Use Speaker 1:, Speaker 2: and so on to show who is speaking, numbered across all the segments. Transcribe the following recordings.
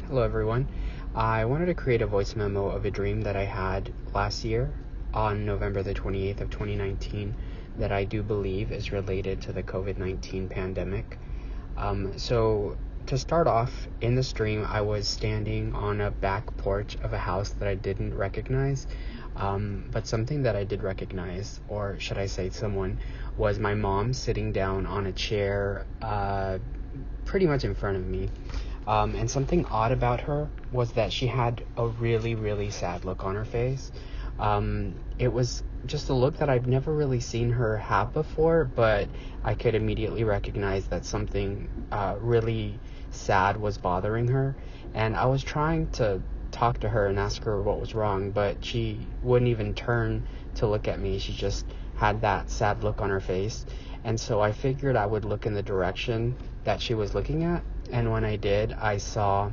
Speaker 1: Hello everyone. I wanted to create a voice memo of a dream that I had last year on November the 28th of 2019 that I do believe is related to the COVID-19 pandemic. So to start off, in this dream I was standing on a back porch of a house that I didn't recognize, but something that I did recognize, or should I say someone, was my mom sitting down on a chair pretty much in front of me. And something odd about her was that she had a really, really sad look on her face. It was just a look that I've never really seen her have before, but I could immediately recognize that something really sad was bothering her. And I was trying to talk to her and ask her what was wrong, but she wouldn't even turn to look at me. She just had that sad look on her face. And so I figured I would look in the direction that she was looking at. And when I did, I saw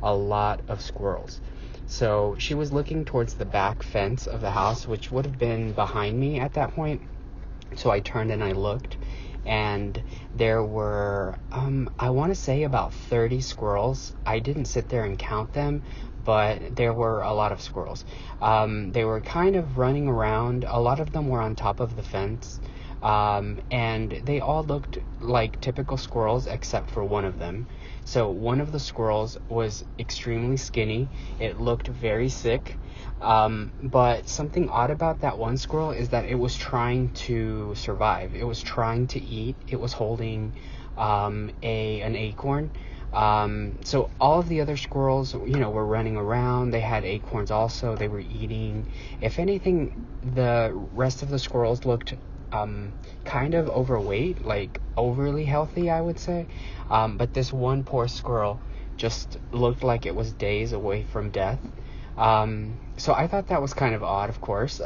Speaker 1: a lot of squirrels. So she was looking towards the back fence of the house, which would have been behind me at that point. So I turned and I looked, and there were, I want to say about 30 squirrels. I didn't sit there and count them, but there were a lot of squirrels. They were kind of running around. A lot of them were on top of the fence. And they all looked like typical squirrels except for one of them. So one of the squirrels was extremely skinny. It looked very sick. But something odd about that one squirrel is that it was trying to survive. It was trying to eat. It was holding an acorn. So all of the other squirrels, were running around. They had acorns also. They were eating. If anything, the rest of the squirrels looked kind of overweight, like overly healthy, I would say. But this one poor squirrel just looked like it was days away from death. So I thought that was kind of odd, of course,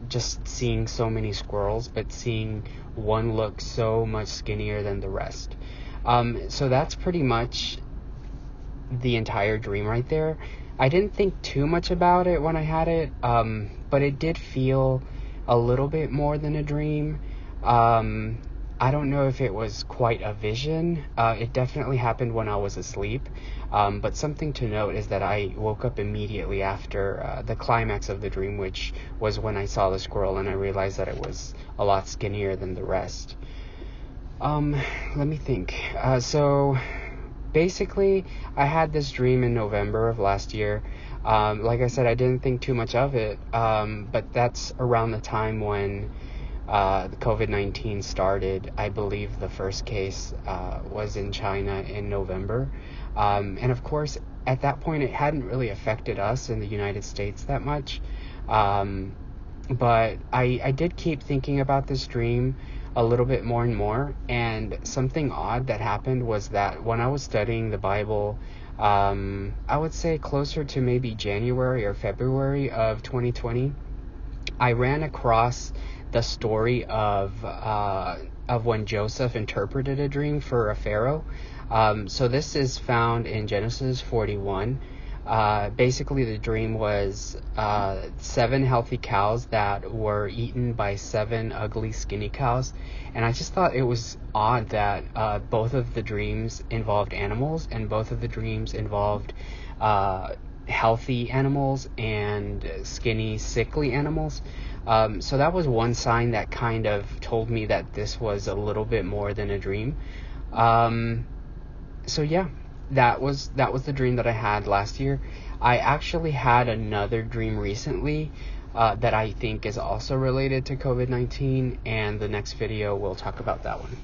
Speaker 1: just seeing so many squirrels, but seeing one look so much skinnier than the rest. So that's pretty much the entire dream right there. I didn't think too much about it when I had it, but it did feel a little bit more than a dream. I don't know if it was quite a vision. It definitely happened when I was asleep. But something to note is that I woke up immediately after the climax of the dream, which was when I saw the squirrel and I realized that it was a lot skinnier than the rest. Let me think. So basically, I had this dream in November of last year. Like I said, I didn't think too much of it, but that's around the time when the COVID-19 started. I believe the first case was in China in November. And of course, at that point, it hadn't really affected us in the United States that much. But I did keep thinking about this dream a little bit more and more. And something odd that happened was that when I was studying the Bible, I would say closer to maybe January or February of 2020, I ran across the story of when Joseph interpreted a dream for a pharaoh. So this is found in Genesis 41. Basically, the dream was 7 healthy cows that were eaten by 7 ugly, skinny cows. And I just thought it was odd that both of the dreams involved animals, and both of the dreams involved healthy animals and skinny, sickly animals. So that was one sign that kind of told me that this was a little bit more than a dream. So yeah. That was the dream that I had last year. I actually had another dream recently that I think is also related to COVID-19, and the next video we'll talk about that one.